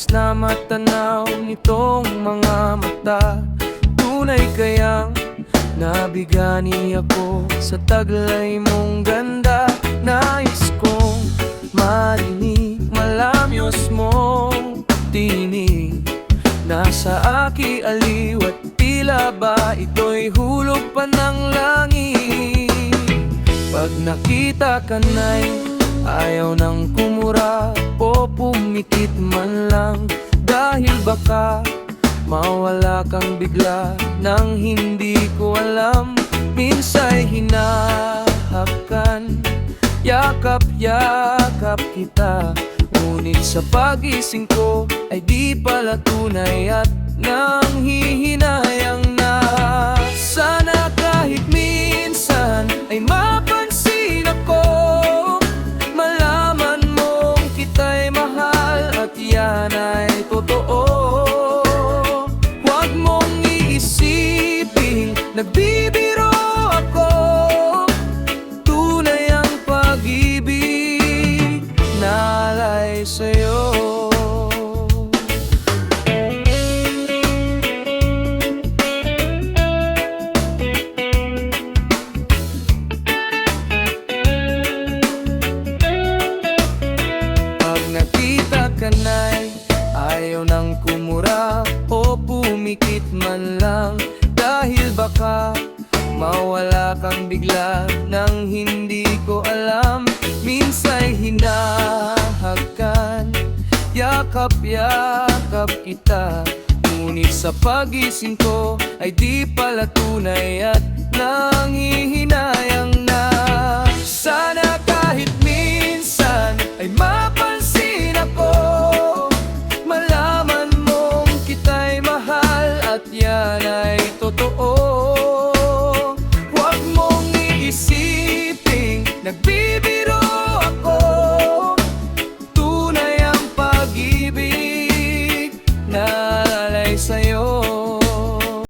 nais na matanaw nitong mga mata. Tunay kayang nabigani ako sa taglay mong ganda. Nais kong marinig malamyos mong tinig. Nasa aki aliw at tila ba ito'y hulog pa ng langit. Pag nakita ka na'y ayaw nang kumura o pumikit man lang. Dahil baka mawala kang bigla nang hindi ko alam. Minsa'y hinahakan, yakap-yakap kita. Ngunit sa pagising ko ay di pala tunay at nanghihinayang na. Sana kahit minsan ay mapansin ako, malaman mong kita'y mahal at yan ay totoo. Huwag mong iisiping nagbibiro ako. Tunay ang pag-ibig na alay sa'yo. Pag nakita ka na'y ayaw nang kumura o pumikit man lang. Dahil baka mawala kang bigla nang hindi ko alam. Minsa'y hinahakan, yakap-yakap kita. Ngunit sa pagising ko ay di pala tunay at nanghihinayang